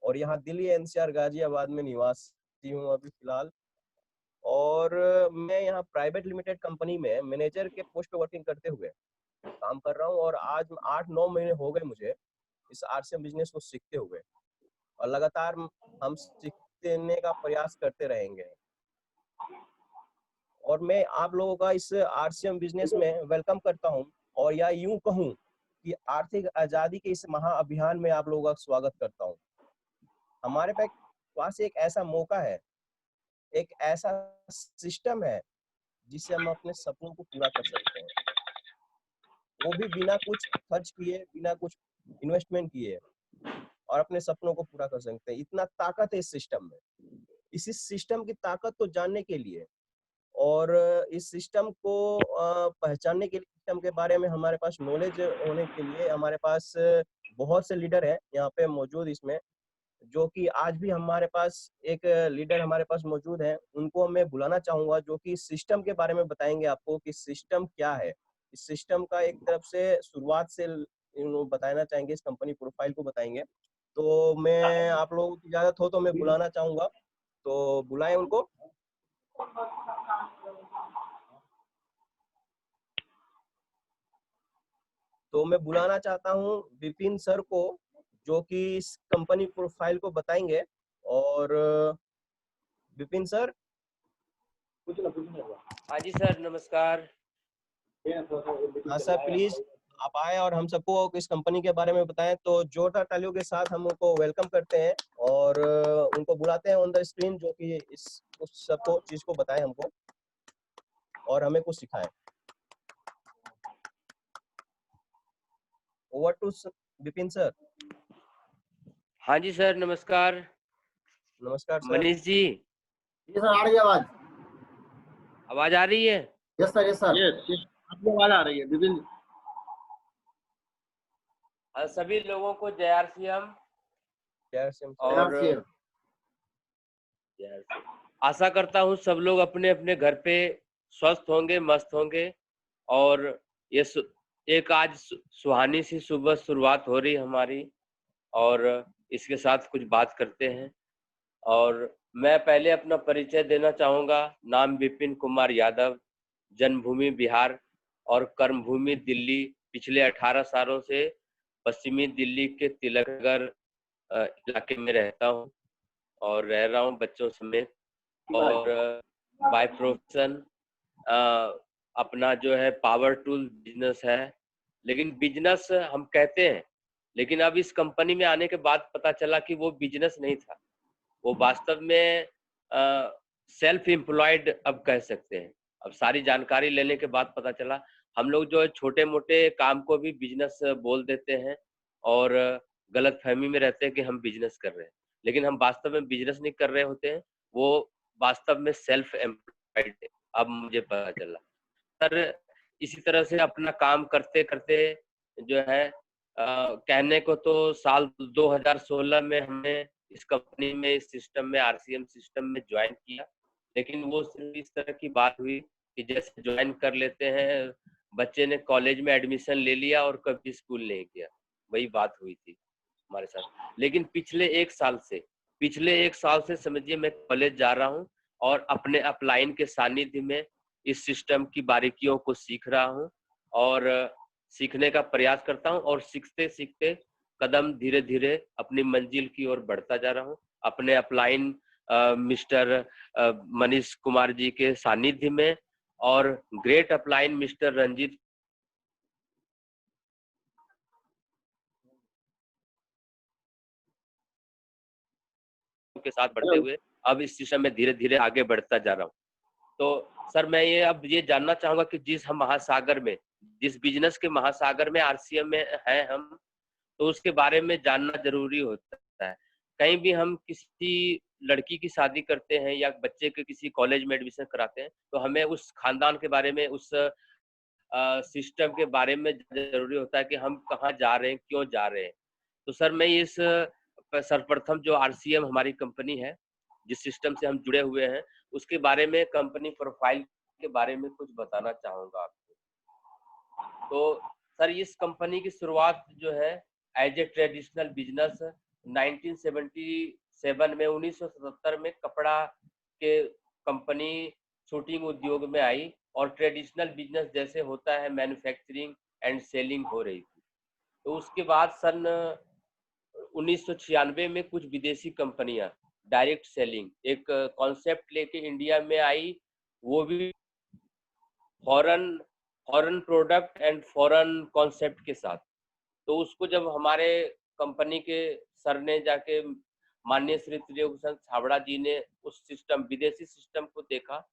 और यहाँ दिल्ली एनसीआर गाजियाबाद में निवासी हूँ अभी फिलहाल। और मैं यहाँ प्राइवेट लिमिटेड कंपनी में मैनेजर के पोस्ट पर वर्किंग करते हुए काम कर रहा हूँ। और आज 8-9 महीने हो गए मुझे इस आरसीएम बिजनेस को सीखते हुए, और लगातार हम सीखने का प्रयास करते रहेंगे। और मैं आप लोगों का इस आरसीएम बिजनेस में वेलकम करता हूं, और या यूं कहूं कि आर्थिक आजादी के इस महाअभियान में आप लोगों का स्वागत करता हूं। हमारे पास एक ऐसा मौका है, एक ऐसा सिस्टम है जिससे हम अपने सपनों को पूरा कर सकते हैं, वो भी बिना कुछ खर्च किए, बिना कुछ इन्वेस्टमेंट किए, और अपने सपनों को पूरा कर सकते हैं। इतना ताकत है इस सिस्टम में। इसी सिस्टम की ताकत को जानने के लिए और इस सिस्टम को पहचानने के लिए, सिस्टम के बारे में हमारे पास नॉलेज होने के लिए हमारे पास बहुत से लीडर हैं यहाँ पे मौजूद इसमें, जो कि आज भी हमारे पास एक लीडर हमारे पास मौजूद है। उनको मैं बुलाना चाहूंगा, जो कि सिस्टम के बारे में बताएंगे आपको कि सिस्टम क्या है। इस सिस्टम का एक तरफ से शुरुआत से बताना चाहेंगे, इस कंपनी प्रोफाइल को बताएंगे। तो मैं आप लोगों की इजाजत हो तो मैं बुलाना चाहूंगा, तो बुलाएं उनको। तो मैं बुलाना चाहता हूँ विपिन सर को, जो कि इस कंपनी प्रोफाइल को बताएंगे। और विपिन सर। हाँ जी सर, नमस्कार। हाँ सर, प्लीज आप आए और हम सबको इस कंपनी के बारे में बताएं। तो जोरदार तालियों के साथ हम उनको वेलकम करते हैं और उनको बुलाते हैं ऑन द स्क्रीन, जो कि इस उस सबको चीज को बताएं हमको और हमें कुछ सिखाएं। Over to Vipin sir. हाँ जी सर, नमस्कार। नमस्कार सर। मनीष जी, जी सर, आ रही है आवाज? आवाज आ रही है? Yes sir, yes sir, yes आपकी आवाज आ रही है विपिन। सभी लोगों को जय आरसीएम। और आशा करता हूँ सब लोग अपने अपने घर पे स्वस्थ होंगे, मस्त होंगे। और ये एक आज सुहानी सी सुबह शुरुआत हो रही हमारी, और इसके साथ कुछ बात करते हैं। और मैं पहले अपना परिचय देना चाहूँगा। नाम विपिन कुमार यादव, जन्मभूमि बिहार और कर्मभूमि दिल्ली। पिछले 18 सालों से पश्चिमी दिल्ली के तिलकनगर इलाके में रहता हूँ और रह रहा हूँ बच्चों समेत। और बाय प्रोफेशन अपना जो है पावर टूल बिजनेस है। लेकिन बिजनेस हम कहते हैं, लेकिन अब इस कंपनी में आने के बाद पता चला कि वो बिजनेस नहीं था, वो वास्तव में सेल्फ एम्प्लॉयड अब कह सकते हैं। अब सारी जानकारी लेने के बाद पता चला हम लोग जो है छोटे मोटे काम को भी बिजनेस बोल देते हैं और गलत फहमी में रहते हैं कि हम बिजनेस कर रहे हैं, लेकिन हम वास्तव में बिजनेस नहीं कर रहे होते हैं, वो वास्तव में सेल्फ एम्प्लॉयड है। अब मुझे पता चला सर। इसी तरह से अपना काम करते करते जो है कहने को तो साल 2016 में हमने इस कंपनी में, इस सिस्टम में, आरसीएम सिस्टम में ज्वाइन किया। लेकिन वो सिर्फ इस तरह की बात हुई कि जैसे ज्वाइन कर लेते हैं, बच्चे ने कॉलेज में एडमिशन ले लिया और कभी स्कूल नहीं गया, वही बात हुई थी हमारे साथ। लेकिन पिछले एक साल से समझिए मैं कॉलेज जा रहा हूँ और अपने अपलाइन के सानिध्य में इस सिस्टम की बारीकियों को सीख रहा हूँ और सीखने का प्रयास करता हूँ, और सीखते सीखते कदम धीरे धीरे अपनी मंजिल की ओर बढ़ता जा रहा हूँ। अपने अपलाइन मिस्टर मनीष कुमार जी के सानिध्य में और ग्रेट अपलाइन मिस्टर रंजीत के साथ बढ़ते हुए अब इस सिस्टम में धीरे धीरे आगे बढ़ता जा रहा हूँ। तो सर मैं अब ये जानना चाहूंगा कि जिस हम महासागर में, जिस बिजनेस के महासागर में आरसीएम में है हम, तो उसके बारे में जानना जरूरी होता है। कहीं भी हम किसी लड़की की शादी करते हैं या बच्चे के किसी कॉलेज में एडमिशन कराते हैं, तो हमें उस खानदान के बारे में, उस सिस्टम के बारे में जरूरी होता है कि हम कहाँ जा रहे हैं, क्यों जा रहे हैं। तो सर मैं इस सर्वप्रथम जो आरसीएम हमारी कंपनी है, जिस सिस्टम से हम जुड़े हुए हैं, उसके बारे में, कंपनी प्रोफाइल के बारे में कुछ बताना चाहूंगा आपको। तो सर इस कंपनी की शुरुआत जो है एज ए ट्रेडिशनल बिजनेस 1977 में 1977 में कपड़ा के कंपनी शूटिंग उद्योग में आई और ट्रेडिशनल बिजनेस जैसे होता है मैन्युफैक्चरिंग एंड सेलिंग हो रही थी। तो उसके बाद सन 1996 में कुछ विदेशी कंपनियां डायरेक्ट सेलिंग एक कॉन्सेप्ट लेके इंडिया में आई, वो भी foreign foreign product and foreign concept के साथ। तो उसको जब हमारे कंपनी के सर ने जाके माननीय श्री त्रिलोक चंद्र छाबड़ा जी ने उस सिस्टम विदेशी सिस्टम को देखा,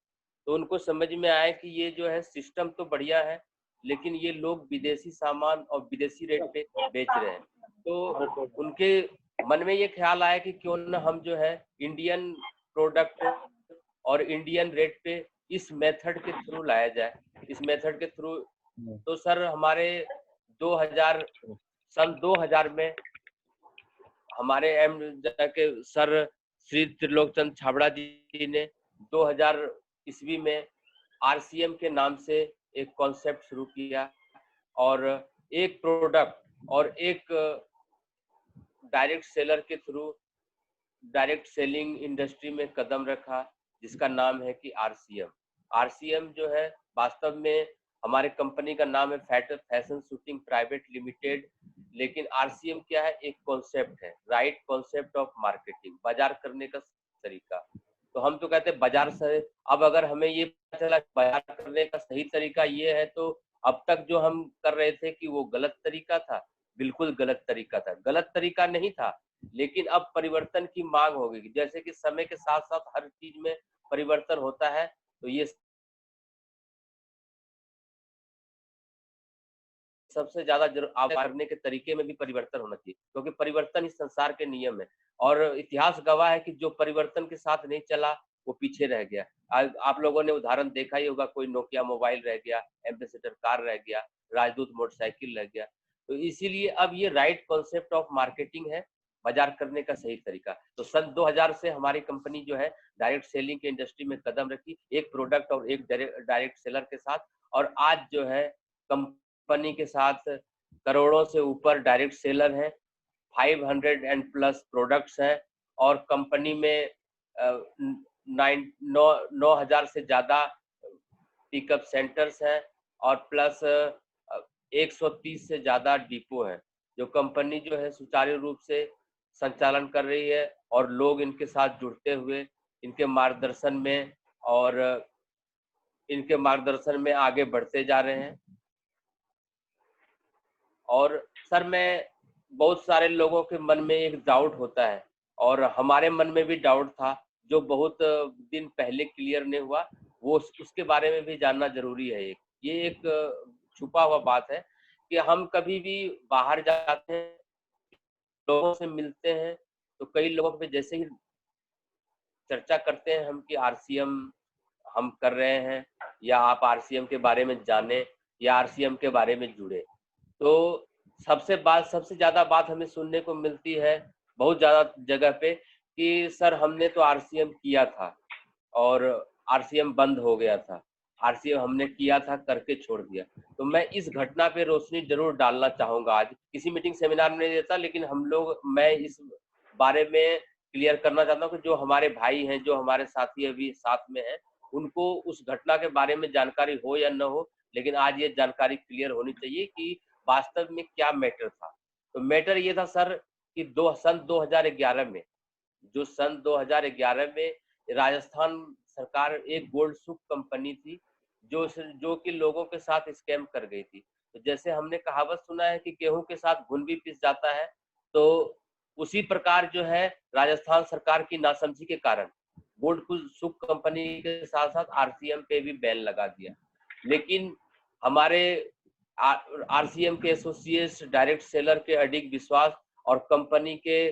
तो उनको समझ में आया कि ये जो है सिस्टम तो बढ़िया है, लेकिन ये लोग विदेशी सामान और विदेशी रेट पे बेच रहे हैं। तो उनके मन में ये ख्याल आया कि क्यों न हम जो है इंडियन प्रोडक्ट और इंडियन रेट पे इस मेथड के थ्रू लाया जाए। इस मेथड के थ्रू तो सर हमारे 2000 में हमारे एम के सर श्री त्रिलोक चंद्र छाबड़ा जी ने 2000 ईस्वी में आरसीएम के नाम से एक कॉन्सेप्ट शुरू किया और एक प्रोडक्ट और एक डायरेक्ट सेलर के थ्रू डायरेक्ट सेलिंग इंडस्ट्री में कदम रखा, जिसका नाम है कि आरसीएम। आरसीएम जो है वास्तव में हमारे कंपनी का नाम है फैशन शूटिंग प्राइवेट लिमिटेड, लेकिन आरसीएम क्या है, एक कॉन्सेप्ट है, राइट कॉन्सेप्ट ऑफ मार्केटिंग, बाजार करने का तरीका। तो हम तो कहते हैं बाजार से, अब अगर हमें ये पता चला बाजार करने का सही तरीका ये है, तो अब तक जो हम कर रहे थे कि वो गलत तरीका था, बिल्कुल गलत तरीका था, गलत तरीका नहीं था, लेकिन अब परिवर्तन की मांग होगी। जैसे कि समय के साथ साथ हर चीज में परिवर्तन होता है, तो ये सबसे ज्यादा करने के तरीके में भी परिवर्तन होना चाहिए, क्योंकि परिवर्तन इस संसार के नियम है और इतिहास गवाह है कि जो परिवर्तन के साथ नहीं चला वो पीछे रह गया। आप लोगों ने उदाहरण देखा ही होगा, कोई नोकिया मोबाइल रह गया, एम्बेसडर कार रह गया, राजदूत मोटरसाइकिल रह गया। तो इसीलिए अब ये राइट कॉन्सेप्ट ऑफ मार्केटिंग है, बाजार करने का सही तरीका। तो सन 2000 से हमारी कंपनी जो है डायरेक्ट सेलिंग के इंडस्ट्री में कदम रखी, एक प्रोडक्ट और एक डायरेक्ट सेलर के साथ, और आज जो है कंपनी के साथ करोड़ों से ऊपर डायरेक्ट सेलर हैं, 500 एंड प्लस प्रोडक्ट्स हैं, और कंपनी में 9,000 से ज्यादा पिकअप सेंटर्स हैं और प्लस 130 से ज्यादा डिपो हैं, जो कंपनी जो है सुचारू रूप से संचालन कर रही है और लोग इनके साथ जुड़ते हुए इनके मार्गदर्शन में आगे बढ़ते जा रहे हैं। और सर मैं बहुत सारे लोगों के मन में एक डाउट होता है और हमारे मन में भी डाउट था, जो बहुत दिन पहले क्लियर नहीं हुआ, वो उसके बारे में भी जानना जरूरी है। ये एक छुपा हुआ बात है कि हम कभी भी बाहर जाते हैं, लोगों से मिलते हैं, तो कई लोगों पे जैसे ही चर्चा करते हैं हम कि आरसीएम हम कर रहे हैं या आप आरसीएम के बारे में जाने या आरसीएम के बारे में जुड़े, तो सबसे ज्यादा बात हमें सुनने को मिलती है बहुत ज्यादा जगह पे कि सर हमने तो आरसीएम किया था और आरसीएम बंद हो गया था, आरसीएम हमने किया था करके छोड़ दिया। तो मैं इस घटना पे रोशनी जरूर डालना चाहूंगा, आज किसी मीटिंग सेमिनार में नहीं देता, लेकिन मैं इस बारे में क्लियर करना चाहता हूँ कि जो हमारे भाई हैं, जो हमारे साथी अभी साथ में हैं, उनको उस घटना के बारे में जानकारी हो या न हो, लेकिन आज ये जानकारी क्लियर होनी चाहिए कि वास्तव में क्या मैटर था। तो मैटर ये था सर कि सन 2011 में, जो सन 2011 में राजस्थान सरकार एक गोल्ड सुप कंपनी थी जो कि लोगों के साथ स्कैम कर गई थी। तो जैसे हमने कहावत सुना है कि गेहूं के साथ घुन भी पिस जाता है, तो उसी प्रकार जो है राजस्थान सरकार की नासमझी के कारण गोल्ड सुप कंपनी के साथ साथ आरसीएम पे भी बैन लगा दिया। लेकिन हमारे आरसीएम के एसोसिएट्स, डायरेक्ट सेलर के अडिग विश्वास और कंपनी के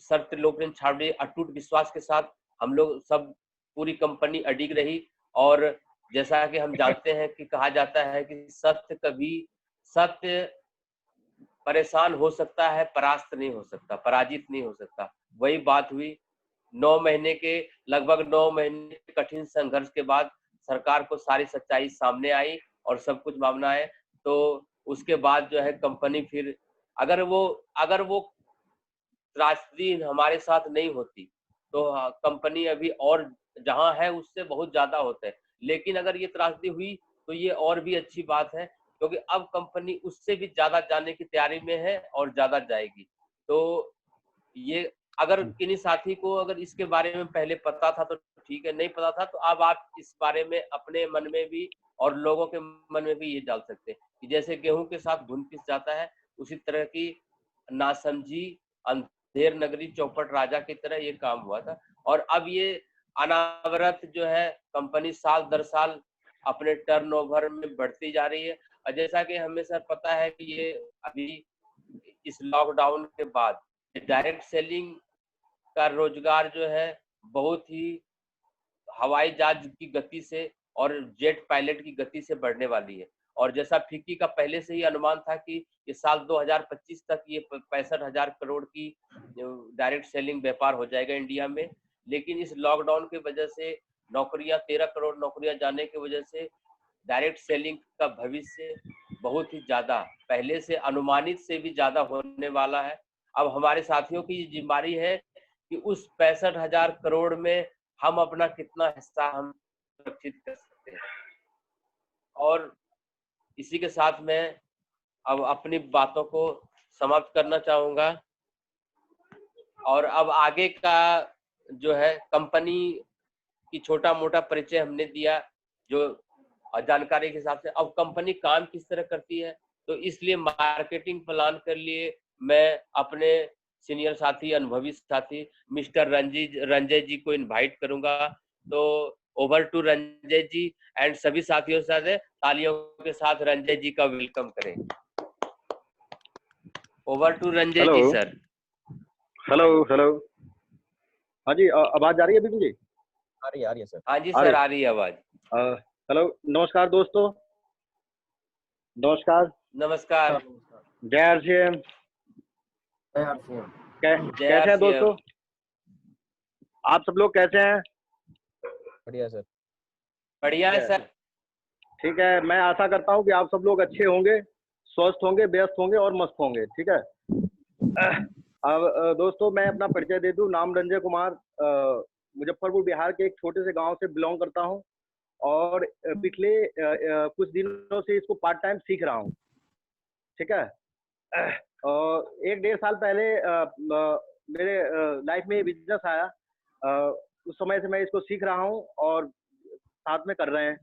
सर त्रिलोक चंद्र छाबड़े अटूट विश्वास के साथ हम लोग सब पूरी कंपनी अडिग रही। और जैसा कि हम जानते हैं कि कहा जाता है कि सत्य परेशान हो सकता है, परास्त नहीं हो सकता, पराजित नहीं हो सकता। वही बात हुई। लगभग 9 महीने के कठिन संघर्ष के बाद सरकार को सारी सच्चाई सामने आई और सब कुछ मामला है। तो उसके बाद जो है कंपनी फिर अगर वो त्रासदी हमारे साथ नहीं होती तो कंपनी अभी और जहां है उससे बहुत ज्यादा होता है, लेकिन अगर ये त्रासदी हुई तो ये और भी अच्छी बात है, क्योंकि अब कंपनी उससे भी ज्यादा जाने की तैयारी में है और ज्यादा जाएगी। तो ये अगर किन्हीं साथी को अगर इसके बारे में पहले पता था तो ठीक है, नहीं पता था तो अब आप इस बारे में अपने मन में भी और लोगों के मन में भी ये डाल सकते हैं कि जैसे गेहूं के साथ घुन पिस जाता है, उसी तरह की नासमझी अंधेर नगरी चौपट राजा की तरह ये काम हुआ था। और अब ये अनावरत जो है कंपनी साल दर साल अपने टर्नओवर में बढ़ती जा रही है। और जैसा कि हमें सर पता है कि ये अभी इस लॉकडाउन के बाद डायरेक्ट सेलिंग का रोजगार जो है बहुत ही हवाई जहाज की गति से और जेट पायलट की गति से बढ़ने वाली है। और जैसा फिक्की का पहले से ही अनुमान था कि ये साल 2025 तक ये 65,000 करोड़ की डायरेक्ट सेलिंग व्यापार हो जाएगा इंडिया में। लेकिन इस लॉकडाउन की वजह से नौकरियां 13 करोड़ नौकरियां जाने की वजह से डायरेक्ट सेलिंग का भविष्य बहुत ही ज्यादा पहले से अनुमानित से भी ज्यादा होने वाला है। अब हमारे साथियों की जिम्मेदारी है कि उस 65,000 करोड़ में हम अपना कितना हिस्सा हम सुरक्षित कर सकते हैं। और इसी के साथ मैं अब अपनी बातों को समाप्त करना चाहूंगा। और अब आगे का जो है कंपनी की छोटा मोटा परिचय हमने दिया जो जानकारी के हिसाब से। अब कंपनी काम किस तरह करती है तो इसलिए मार्केटिंग प्लान के लिए मैं अपने सीनियर साथी अनुभवी साथी मिस्टर रंजय जी को इनवाइट करूंगा। तो over to Ranjay ji and सभी साथियों से तालियों के साथ रंजय जी का वेलकम करें। Over to Ranjay ji sir. Hello. हाँ जी, आवाज आ रही है बिपिन जी? आ रही है सर। हाँ जी सर, आ रही है आवाज। हेलो, नमस्कार दोस्तों। नमस्कार। जय आरसीएम। कैसे हैं दोस्तों? आप सब लोग कैसे हैं? बढ़िया सर। बढ़िया है सर। ठीक है, मैं आशा करता हूँ कि आप सब लोग अच्छे होंगे, स्वस्थ होंगे, व्यस्त होंगे और मस्त होंगे। ठीक है। अब दोस्तों मैं अपना परिचय दे दूं। नाम रंजय कुमार, मुजफ्फरपुर बिहार के एक छोटे से गांव से बिलोंग करता हूं और पिछले कुछ दिनों से इसको पार्ट टाइम सीख रहा हूं। ठीक है। 1-1.5 साल पहले मेरे लाइफ में बिजनेस आया। उस समय से मैं इसको सीख रहा हूं और साथ में कर रहे हैं।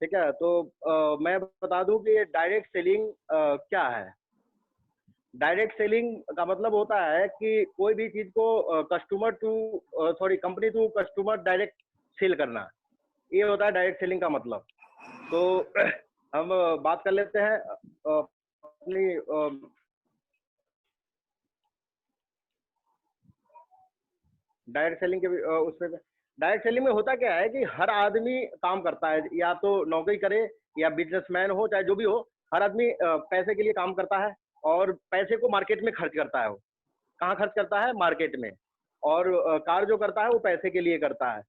ठीक है। तो मैं बता दूं कि डायरेक्ट सेलिंग क्या है। डायरेक्ट सेलिंग का मतलब होता है कि कोई भी चीज को company to customer direct sale करना, ये होता है डायरेक्ट सेलिंग का मतलब। तो हम बात कर लेते हैं अपनी डायरेक्ट सेलिंग के उसमें। डायरेक्ट सेलिंग में होता क्या है कि हर आदमी काम करता है, या तो नौकरी करे या बिजनेसमैन हो, चाहे जो भी हो, हर आदमी पैसे के लिए काम करता है और पैसे को मार्केट में खर्च करता है। वो कहाँ खर्च करता है? मार्केट में। और कार्य जो करता है वो पैसे के लिए करता है।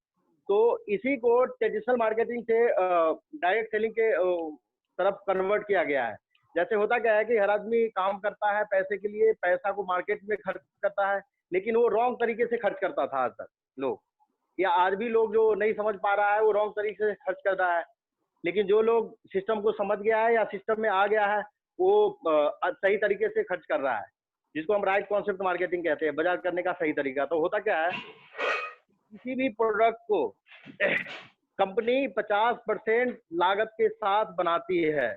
तो इसी को ट्रेडिशनल मार्केटिंग से डायरेक्ट सेलिंग के तरफ कन्वर्ट किया गया है। जैसे होता क्या है कि हर आदमी काम करता है पैसे के लिए, पैसा को मार्केट में खर्च करता है, लेकिन वो रॉन्ग तरीके से खर्च करता था आज तक लोग, या आज भी लोग जो नहीं समझ पा रहा है वो रॉन्ग तरीके से खर्च कर रहा है। लेकिन जो लोग सिस्टम को समझ गया है या सिस्टम में आ गया है वो सही तरीके से खर्च कर रहा है, जिसको हम राइट कॉन्सेप्ट मार्केटिंग कहते हैं, बाजार करने का सही तरीका। तो होता क्या है, किसी भी प्रोडक्ट को कंपनी 50% लागत के साथ बनाती है।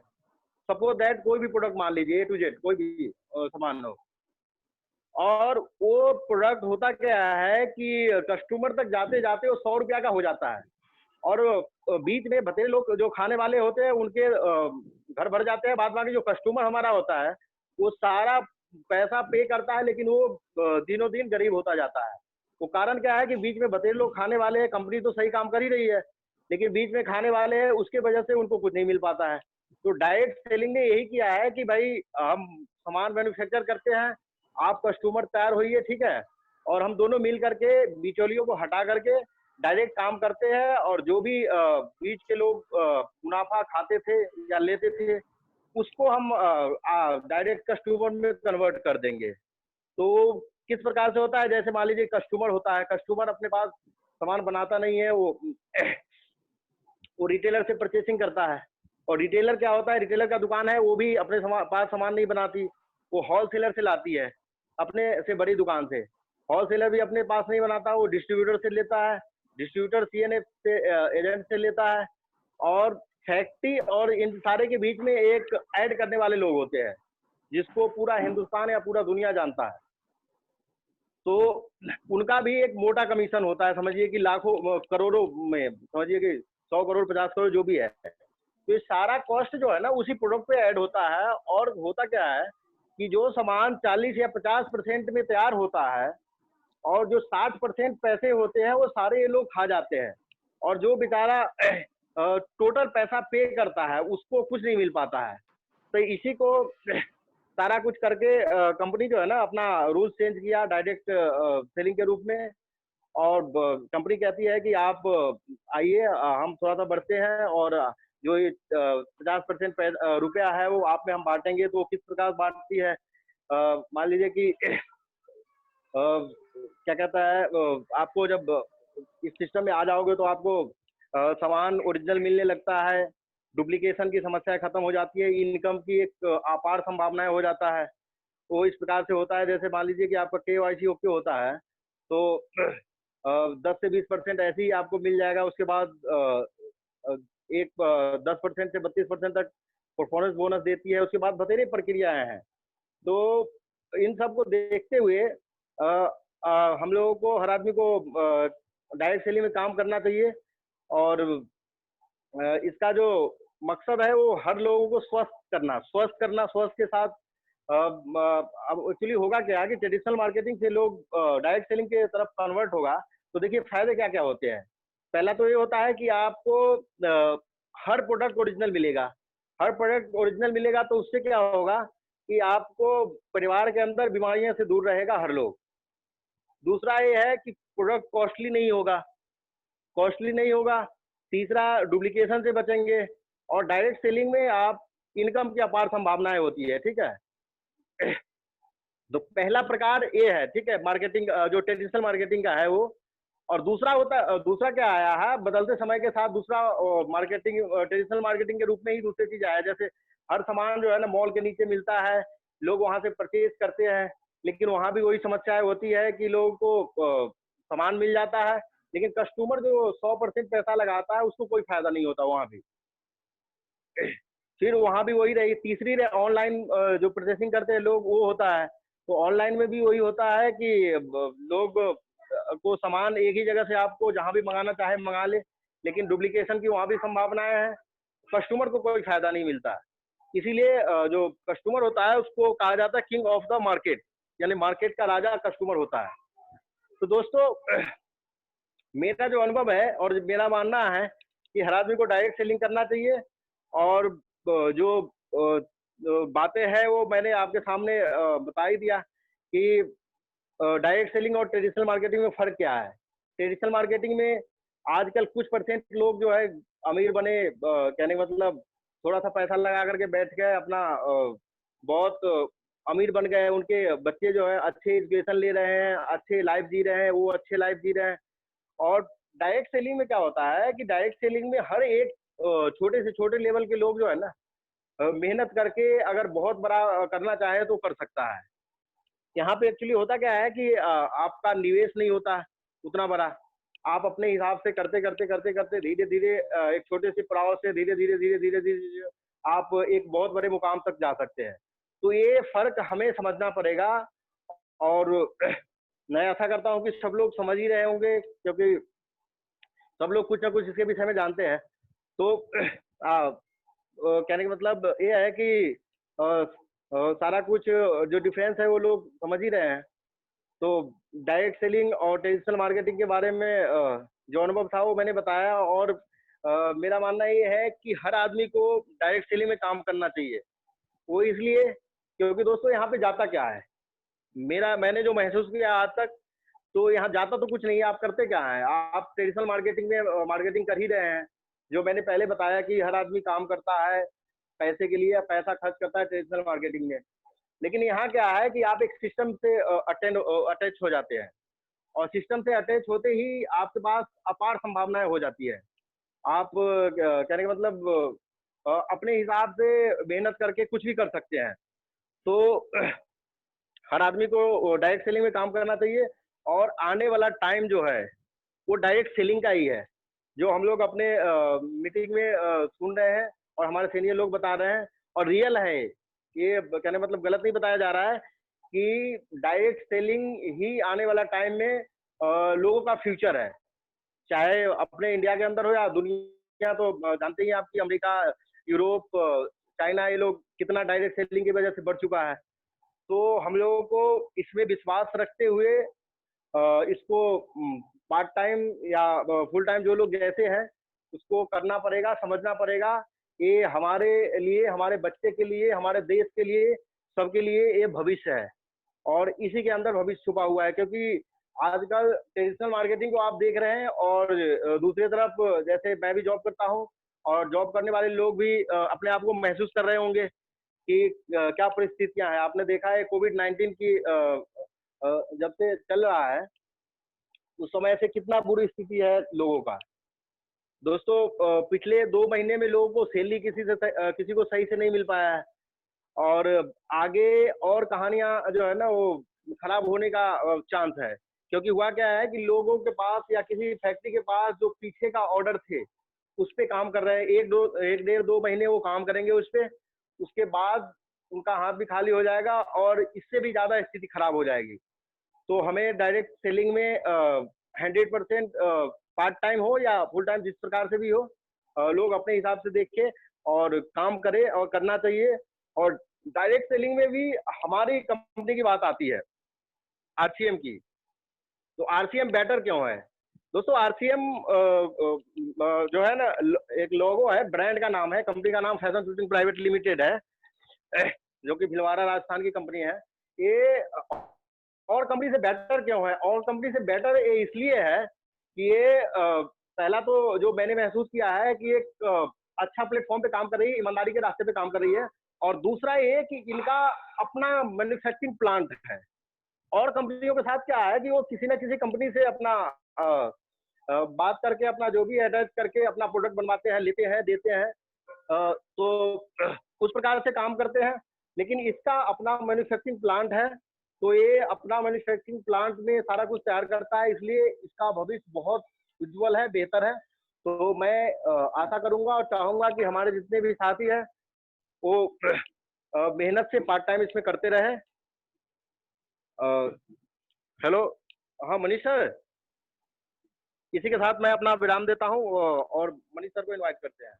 सपोज दैट कोई भी प्रोडक्ट मान लीजिए, A to Z कोई भी सामान हो, और वो प्रोडक्ट होता क्या है कि कस्टमर तक जाते जाते वो 100 रुपया का हो जाता है, और बीच में बतेरे लोग जो खाने वाले होते हैं उनके घर भर जाते हैं। बाद बाकी जो कस्टमर हमारा होता है वो सारा पैसा पे करता है, लेकिन वो दिनों दिन गरीब होता जाता है। वो कारण क्या है कि बीच में बतेरे लोग खाने वाले हैं, कंपनी तो सही काम कर ही रही है, लेकिन बीच में खाने वाले हैं, उसके वजह से उनको कुछ नहीं मिल पाता है। तो डायरेक्ट सेलिंग ने यही किया है कि भाई हम सामान मैन्युफैक्चर करते हैं, आप कस्टमर तैयार होइए, ठीक है, और हम दोनों मिल करके बिचौलियों को हटा करके डायरेक्ट काम करते हैं। और जो भी बीच के लोग मुनाफा खाते थे या लेते थे, उसको हम डायरेक्ट कस्टमर में कन्वर्ट कर देंगे। तो किस प्रकार से होता है, जैसे मान लीजिए कस्टमर होता है, कस्टमर अपने पास सामान बनाता नहीं है, वो रिटेलर से परचेसिंग करता है। और रिटेलर क्या होता है, रिटेलर का दुकान है, वो भी अपने पास सामान नहीं बनाती, वो होलसेलर से लाती है, अपने से बड़ी दुकान से। होलसेलर भी अपने पास नहीं बनाता, वो डिस्ट्रीब्यूटर से लेता है, डिस्ट्रीब्यूटर सीएनएफ से एजेंट से लेता है। और फैक्ट्री और इन सारे के बीच में एक ऐड करने वाले लोग होते हैं, जिसको पूरा हिंदुस्तान या पूरा दुनिया जानता है। तो उनका भी एक मोटा कमीशन होता है, समझिए कि लाखों करोड़ों में, समझिए कि 100 करोड़ 50 करोड़ जो भी है। तो ये सारा कॉस्ट जो है ना उसी प्रोडक्ट पे ऐड होता है। और होता क्या है कि जो सामान 40 या 50% में तैयार होता है, और जो 60% पैसे होते हैं वो सारे ये लोग खा जाते हैं। और जो बेचारा टोटल पैसा पे करता है उसको कुछ नहीं मिल पाता है। तो इसी को सारा कुछ करके कंपनी जो है ना अपना रूल्स चेंज किया डायरेक्ट सेलिंग के रूप में। और कंपनी कहती है कि आप आइए, हम थोड़ा सा बढ़ते हैं, और जो ये 50% रुपया है वो आप में हम बांटेंगे। तो किस प्रकार बांटती है, मान लीजिए कि क्या कहता है, आपको जब इस सिस्टम में आ जाओगे तो आपको सामान ओरिजिनल मिलने लगता है, डुप्लीकेशन की समस्या खत्म हो जाती है, इनकम की एक अपार संभावनाएं हो जाता है। वो इस प्रकार से होता है, जैसे मान लीजिए कि आपका KYC ओके होता है तो 10 से 20% ऐसे ही आपको मिल जाएगा। उसके बाद एक 10% से 32% तक परफॉर्मेंस बोनस देती है। उसके बाद बतेरी प्रक्रियाएं हैं। तो इन सब को देखते हुए हम लोगों को, हर आदमी को डायरेक्ट सेलिंग में काम करना चाहिए। और इसका जो मकसद है वो हर लोगों को स्वस्थ करना। स्वस्थ के साथ अब एक्चुअली होगा क्या कि ट्रेडिशनल मार्केटिंग से लोग डायरेक्ट सेलिंग के तरफ कन्वर्ट होगा। तो देखिए फायदे क्या क्या होते हैं। पहला तो ये होता है कि आपको हर प्रोडक्ट ओरिजिनल मिलेगा। हर प्रोडक्ट ओरिजिनल मिलेगा तो उससे क्या होगा कि आपको परिवार के अंदर बीमारियों से दूर रहेगा हर लोग। दूसरा ये है कि प्रोडक्ट कॉस्टली नहीं होगा। तीसरा, डुप्लीकेशन से बचेंगे। और डायरेक्ट सेलिंग में आप इनकम की अपार संभावनाएं होती है। ठीक है, तो पहला प्रकार ये है, ठीक है, मार्केटिंग जो ट्रेडिशनल मार्केटिंग का है वो। और दूसरा क्या आया है बदलते समय के साथ, दूसरा मार्केटिंग ट्रेडिशनल मार्केटिंग के रूप में ही दूसरी चीज आया। जैसे हर सामान जो है ना मॉल के नीचे मिलता है, लोग वहां से परचेज करते हैं, लेकिन वहां भी वही समस्याएं होती है कि लोगों को सामान मिल जाता है, लेकिन कस्टमर जो 100% पैसा लगाता है उसको कोई फायदा नहीं होता वहां भी। फिर वहां भी वही रही। तीसरी ऑनलाइन जो प्रोसेसिंग करते हैं लोग, वो होता है। तो ऑनलाइन में भी वही होता है कि लोग को सामान एक ही जगह से आपको जहां भी मंगाना चाहे मंगा ले, लेकिन डुप्लीकेशन की वहां भी संभावनाएं हैं। कस्टमर को कोई फायदा नहीं मिलता है। इसीलिए जो कस्टमर होता है उसको कहा जाता है किंग ऑफ द मार्केट, यानी मार्केट का राजा कस्टमर होता है। तो दोस्तों, मेरा जो अनुभव है और मेरा मानना है कि हर आदमी को डायरेक्ट सेलिंग करना चाहिए। और जो बातें हैं वो मैंने आपके सामने बता ही दिया कि डायरेक्ट सेलिंग और ट्रेडिशनल मार्केटिंग में फर्क क्या है। ट्रेडिशनल मार्केटिंग में आजकल कुछ परसेंट लोग जो है अमीर बने, कहने का मतलब थोड़ा सा पैसा लगा करके बैठ गए, अपना बहुत अमीर बन गए। उनके बच्चे जो है अच्छे एजुकेशन ले रहे हैं, अच्छे लाइफ जी रहे हैं, वो अच्छे लाइफ जी रहे हैं। और डायरेक्ट सेलिंग में क्या होता है कि डायरेक्ट सेलिंग में हर एक छोटे से छोटे लेवल के लोग जो है ना मेहनत करके अगर बहुत बड़ा करना चाहे तो कर सकता है। यहाँ पे एक्चुअली होता क्या है कि आपका निवेश नहीं होता उतना बड़ा। आप अपने हिसाब से करते करते धीरे धीरे एक छोटे से पड़ाव से धीरे धीरे आप एक बहुत बड़े मुकाम तक जा सकते हैं। तो ये फर्क हमें समझना पड़ेगा। और मैं आशा करता हूँ कि सब लोग समझ ही रहे होंगे, क्योंकि सब लोग कुछ ना कुछ इसके विषय में जानते हैं। तो कहने का मतलब ये है कि सारा कुछ जो डिफरेंस है वो लोग समझ ही रहे हैं। तो डायरेक्ट सेलिंग और ट्रेडिशनल मार्केटिंग के बारे में जो अनुभव था वो मैंने बताया। और मेरा मानना ये है कि हर आदमी को डायरेक्ट सेलिंग में काम करना चाहिए। वो इसलिए क्योंकि दोस्तों यहाँ पे जाता क्या है, मैंने जो महसूस किया आज तक, तो यहाँ जाता तो कुछ नहीं है। आप करते क्या है, आप ट्रेडिशनल मार्केटिंग में मार्केटिंग कर ही रहे हैं। जो मैंने पहले बताया कि हर आदमी काम करता है, पैसे के लिए पैसा खर्च करता है ट्रेडिशनल मार्केटिंग में। लेकिन यहाँ क्या है कि आप एक सिस्टम से अटैच हो जाते हैं, और सिस्टम से अटैच होते ही आपके पास अपार संभावनाएं हो जाती है। आप कहने का मतलब अपने हिसाब से मेहनत करके कुछ भी कर सकते हैं। तो हर आदमी को डायरेक्ट सेलिंग में काम करना चाहिए, और आने वाला टाइम जो है वो डायरेक्ट सेलिंग का ही है, जो हम लोग अपने मीटिंग में सुन रहे हैं और हमारे सीनियर लोग बता रहे हैं, और रियल है ये, कहने मतलब गलत नहीं बताया जा रहा है कि डायरेक्ट सेलिंग ही आने वाला टाइम में लोगों का फ्यूचर है। चाहे अपने इंडिया के अंदर हो या दुनिया, तो जानते ही हैं आप कि अमेरिका, यूरोप, चाइना, ये लोग कितना डायरेक्ट सेलिंग की वजह से बढ़ चुका है। तो हम लोगों को इसमें विश्वास रखते हुए इसको पार्ट टाइम या फुल टाइम जो लोग जैसे हैं उसको करना पड़ेगा, समझना पड़ेगा। ये हमारे लिए, हमारे बच्चे के लिए, हमारे देश के लिए, सबके लिए ये भविष्य है, और इसी के अंदर भविष्य छुपा हुआ है। क्योंकि आजकल ट्रेडिशनल मार्केटिंग को आप देख रहे हैं, और दूसरी तरफ जैसे मैं भी जॉब करता हूँ, और जॉब करने वाले लोग भी अपने आप को महसूस कर रहे होंगे कि क्या परिस्थितियां हैं। आपने देखा है कोविड-19 की जब से चल रहा है उस समय से कितना बुरी स्थिति है लोगों का। दोस्तों पिछले 2 महीने में लोगों को सैलरी किसी को सही से नहीं मिल पाया है, और आगे और कहानियां जो है ना वो खराब होने का चांस है। क्योंकि हुआ क्या है कि लोगों के पास या किसी फैक्ट्री के पास जो पीछे का ऑर्डर थे उस पे काम कर रहे हैं, 1 डेढ़ 2 महीने वो काम करेंगे उस पे, उसके बाद उनका हाथ भी खाली हो जाएगा और इससे भी ज्यादा स्थिति खराब हो जाएगी। तो हमें डायरेक्ट सेलिंग में 100% पार्ट टाइम हो या फुल टाइम, जिस प्रकार से भी हो, लोग अपने हिसाब से देख के और काम करे और करना चाहिए। और डायरेक्ट सेलिंग में भी हमारी कंपनी की बात आती है, आरसीएम की। तो आरसीएम बेटर क्यों है दोस्तों? आरसीएम जो है ना, एक लोगो है, ब्रांड का नाम है, कंपनी का नाम फैशन शूटिंग प्राइवेट लिमिटेड है, जो कि भिलवाड़ा राजस्थान की कंपनी है। ये और कंपनी से बेटर क्यों है? और कंपनी से बेटर ये इसलिए है कि ये पहला तो जो मैंने महसूस किया है कि एक अच्छा प्लेटफॉर्म पे काम कर रही है, ईमानदारी के रास्ते पे काम कर रही है। और दूसरा ये कि इनका अपना मैन्युफैक्चरिंग प्लांट है। और कंपनियों के साथ क्या है कि वो किसी न किसी कंपनी से अपना बात करके, अपना जो भी अटैच करके अपना प्रोडक्ट बनवाते हैं, लेते हैं, देते हैं, तो उस प्रकार से काम करते हैं। लेकिन इसका अपना मैन्युफैक्चरिंग प्लांट है, तो ये अपना मैन्युफैक्चरिंग प्लांट में सारा कुछ तैयार करता है, इसलिए इसका भविष्य बहुत उज्जवल है, बेहतर है। तो मैं आशा करूंगा और चाहूंगा कि हमारे जितने भी साथी हैं वो मेहनत से पार्ट टाइम इसमें करते रहे। हेलो, हाँ मनीष सर, इसी के साथ मैं अपना विराम देता हूँ और मनीष सर को इनवाइट करते हैं।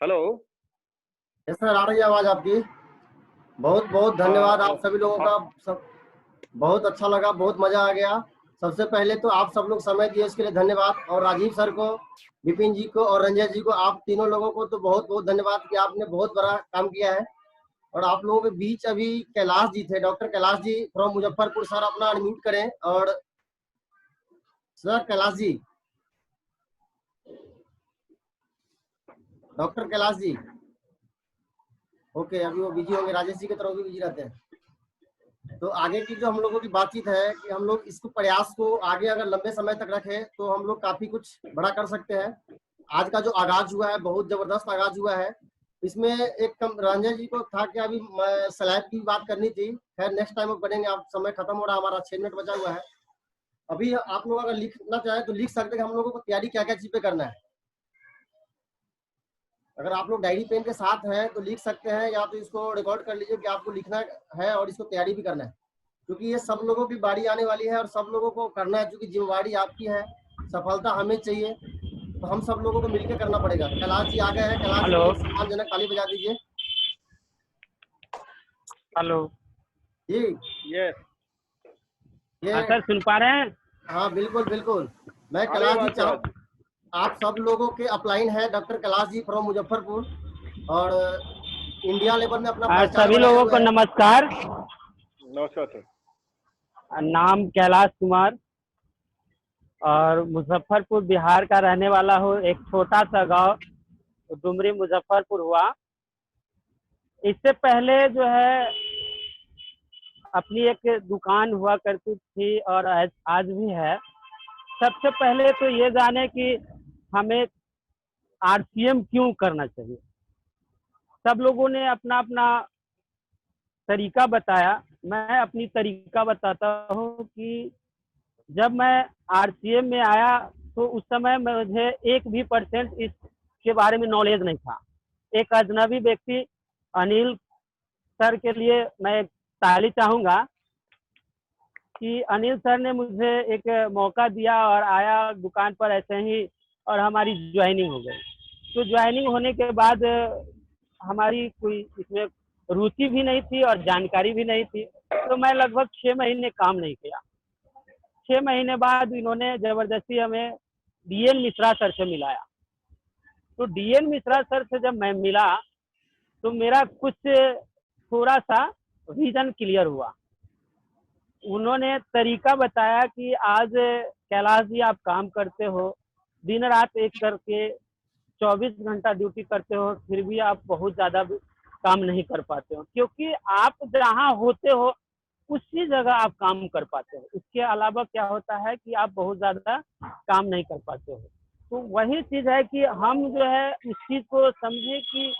हेलो। यस सर, आ रही है आवाज आपकी। बहुत बहुत धन्यवाद आप सभी लोगों का, सब बहुत अच्छा लगा, बहुत मजा आ गया। सबसे पहले तो आप सब लोग समय दिए इसके लिए धन्यवाद, और राजीव सर को, विपिन जी को और रंजय जी को, आप तीनों लोगों को तो बहुत बहुत धन्यवाद कि आपने बहुत बड़ा काम किया है। और आप लोगों के बीच अभी कैलाश जी थे, doctor Kailash ji from Muzaffarpur. Sir अपना अनम्यूट करें। और sir Kailash ji, doctor Kailash ji, okay, अभी वो बिजी होंगे, राजेश जी की तरफ भी बिजी रहते हैं। तो आगे की जो हम लोगों की बातचीत है कि हम लोग इसको प्रयास को आगे अगर लंबे समय तक रखें तो हम लोग काफी कुछ बड़ा कर सकते हैं। आज का जो आगाज हुआ है बहुत जबरदस्त आगाज हुआ है। इसमें एक रंजन जी को था कि अभी स्लैब की बात करनी थी, खैर नेक्स्ट टाइम करेंगे। आप समय खत्म हो रहा है, हमारा 6 मिनट बचा हुआ है। अभी आप लोग अगर लिखना चाहें तो लिख सकते हैं हम लोगों को तैयारी क्या क्या चीज पे करना है। अगर आप लोग डायरी पेन के साथ हैं तो लिख सकते हैं, या तो इसको रिकॉर्ड कर लीजिए कि आपको लिखना है और इसको तैयारी भी करना है, क्योंकि ये सब लोगों की बारी आने वाली है और सब लोगों को करना है, क्योंकि जिम्मेवारी आपकी है, सफलता हमें चाहिए, तो हम सब लोगों को मिलकर करना पड़ेगा। कैलाश जी आ गए हैं, कैलाश जी सम्मानजनक ताली बजा दीजिए। हेलो जी, यस, ये सर सुन पा रहे हैं? हाँ बिल्कुल बिल्कुल। मैं कैलाश जी चाहूँ, आप सब लोगों के अपलाइन है डॉक्टर कैलाश जी फ्रॉम मुजफ्फरपुर, और इंडिया लेवल में अपना सभी लोगों को नमस्कार। नमस्कार सर। नाम कैलाश कुमार और मुजफ्फरपुर बिहार का रहने वाला हूँ। एक छोटा सा गांव डुमरी मुजफ्फरपुर हुआ। इससे पहले जो है अपनी एक दुकान हुआ करती थी और आज भी है। सबसे पहले तो ये जाने कि हमें आरसीएम क्यों करना चाहिए। सब लोगों ने अपना अपना तरीका बताया, मैं अपनी तरीका बताता हूँ कि जब मैं आरसीएम में आया तो उस समय मुझे 1% इसके बारे में नॉलेज नहीं था। एक अजनबी व्यक्ति अनिल सर के लिए मैं ताली चाहूँगा कि अनिल सर ने मुझे एक मौका दिया और आया दुकान पर ऐसे ही, और हमारी ज्वाइनिंग हो गई। तो ज्वाइनिंग होने के बाद हमारी कोई इसमें रुचि भी नहीं थी और जानकारी भी नहीं थी, तो मैं लगभग 6 महीने काम नहीं किया। 6 महीने बाद इन्होंने जबरदस्ती हमें डीएन मिश्रा सर से मिलाया। तो डीएन मिश्रा सर से जब मैं मिला तो मेरा कुछ थोड़ा सा विजन क्लियर हुआ। उन्होंने तरीका बताया कि आज कैलाश जी आप काम करते हो, दिन रात एक करके 24 घंटा ड्यूटी करते हो, फिर भी आप बहुत ज़्यादा काम नहीं कर पाते हो, क्योंकि आप जहाँ होते हो उसी जगह आप काम कर पाते हो। इसके अलावा क्या होता है कि आप बहुत ज़्यादा काम नहीं कर पाते हो। तो वही चीज़ है कि हम जो है इस चीज़ को समझे कि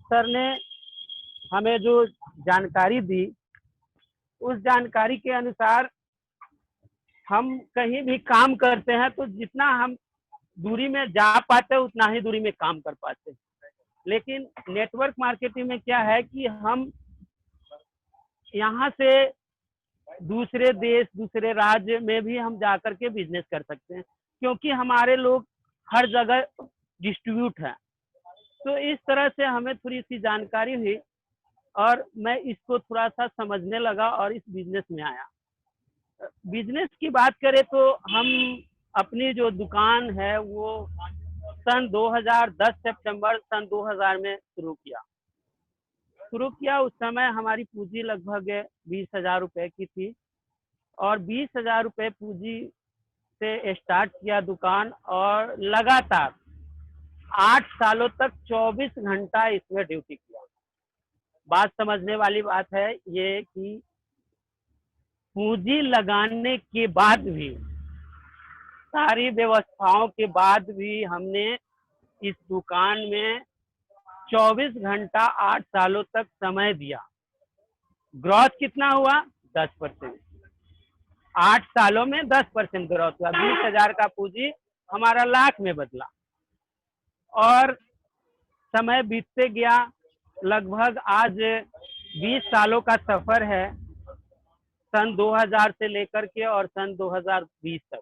सर ने हमें जो जानकारी दी उस जानकारी के अनुसार हम कहीं भी काम करते हैं तो जितना हम दूरी में जा पाते हैं उतना ही दूरी में काम कर पाते हैं। लेकिन नेटवर्क मार्केटिंग में क्या है कि हम यहाँ से दूसरे देश दूसरे राज्य में भी हम जाकर के बिजनेस कर सकते हैं, क्योंकि हमारे लोग हर जगह डिस्ट्रीब्यूट हैं। तो इस तरह से हमें थोड़ी सी जानकारी हुई और मैं इसको थोड़ा सा समझने लगा और इस बिजनेस में आया। बिजनेस की बात करें तो हम अपनी जो दुकान है वो सन 2010 सितंबर सन 2000 में शुरू किया। उस समय हमारी पूंजी लगभग 20,000 रुपए की थी और 20,000 रुपए पूंजी से स्टार्ट किया दुकान और लगातार 8 सालों तक 24 घंटा इसमें ड्यूटी किया। बात समझने वाली बात है ये कि पूंजी लगाने के बाद भी, सारी व्यवस्थाओं के बाद भी हमने इस दुकान में 24 घंटा 8 सालों तक समय दिया। ग्रोथ कितना हुआ? 10%। 8 सालों में 10% ग्रोथ हुआ। 20,000 का पूंजी हमारा लाख में बदला और समय बीतते गया। लगभग आज 20 सालों का सफर है, सन 2000 से लेकर के और सन 2020 तक।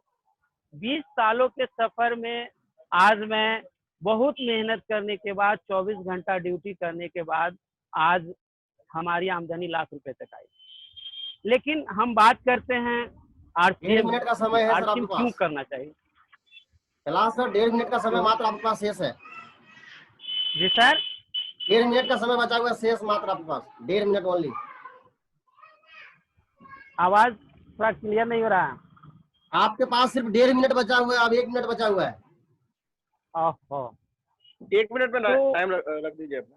20 सालों के सफर में आज मैं बहुत मेहनत करने के बाद 24 घंटा ड्यूटी करने के बाद आज हमारी आमदनी लाख रुपए तक आई। लेकिन हम बात करते हैं आरसीएम। 1.5 मिनट का समय है सर आरसीएम आपके क्यों पास? करना चाहिए? कैलाश सर 1.5 मिनट का समय तो मात्र आपके पास शेष है। जी सर, 1.5 मिनट का समय बचा हुआ है शेष मात्र आपके पास, 1.5 मिनट ओनली। आवाज थोड़ा क्लियर नहीं हो रहा है। आपके पास सिर्फ 1.5 मिनट बचा हुआ है, अब 1 मिनट बचा हुआ है। ओहो, 1 मिनट में टाइम रख दीजिए अपना।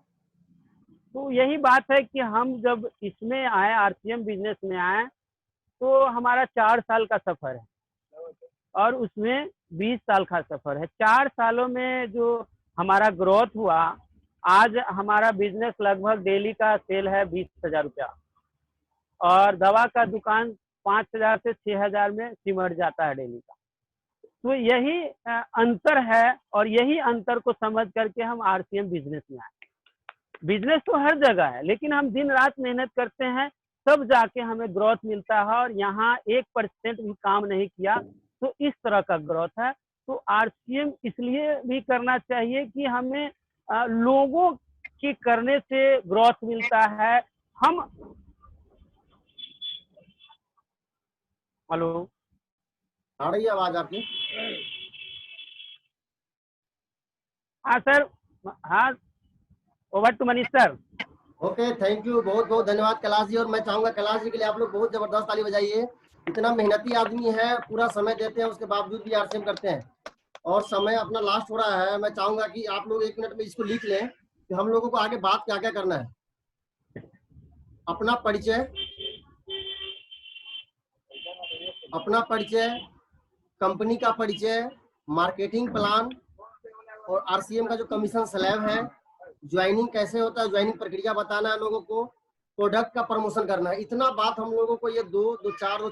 तो यही बात है कि हम जब इसमें आए, आरसीएम बिजनेस में आए, तो हमारा 4 साल का सफर है और उसमें 20 साल का सफर है। 4 सालों में जो हमारा ग्रोथ हुआ, आज हमारा बिजनेस लगभग डेली का सेल है 20,000 रुपया और दवा का दुकान 5,000 से 6,000 में सिमट जाता है डेली का। तो यही अंतर है और यही अंतर को समझ करके हम आरसीएम बिजनेस में आए। बिजनेस तो हर जगह है, लेकिन हम दिन रात मेहनत करते हैं तब जाके हमें ग्रोथ मिलता है और यहाँ 1% भी काम नहीं किया तो इस तरह का ग्रोथ है। तो आरसीएम इसलिए भी करना चाहिए कि हमें लोगों के करने से ग्रोथ मिलता है। हम हेलो, आ रही है आवाज आपकी? हाँ सर, हाँ, over to Manish sir. Okay, thank you, बहुत बहुत धन्यवाद कैलाश जी। और मैं चाहूंगा कैलाश जी के लिए आप लोग बहुत जबरदस्त ताली बजाइए। इतना मेहनती आदमी है, पूरा समय देते हैं, उसके बावजूद भी आरसीएम करते हैं। और समय अपना लास्ट हो रहा है, मैं चाहूंगा कि आप लोग 1 मिनट में इसको लिख लें कि हम लोगों को आगे बात क्या क्या करना है। अपना परिचय, कंपनी का परिचय, मार्केटिंग प्लान और आरसीएम का जो कमीशन स्लैब है, ज्वाइनिंग कैसे होता है, ज्वाइनिंग प्रक्रिया बताना है लोगों को, प्रोडक्ट का प्रमोशन करना है। इतना बात हम लोगों को ये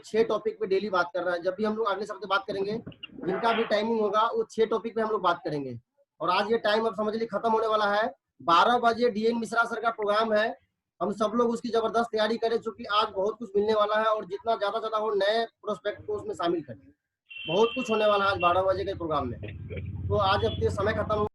6 टॉपिक पे डेली बात करना है। जब भी हम लोग अगले सप्ताह बात करेंगे, जिनका भी टाइमिंग होगा वो 6 टॉपिक पे हम लोग बात करेंगे। और आज ये टाइम अब समझ लीजिए खत्म होने वाला है। 12 बजे डीएन मिश्रा सर का प्रोग्राम है। हम सब लोग उसकी जबरदस्त तैयारी करें, क्योंकि आज बहुत कुछ मिलने वाला है और जितना ज्यादा ज्यादा हो नए प्रोस्पेक्ट को उसमें शामिल करें। बहुत कुछ होने वाला है आज 12 बजे के प्रोग्राम में। तो आज अब समय खत्म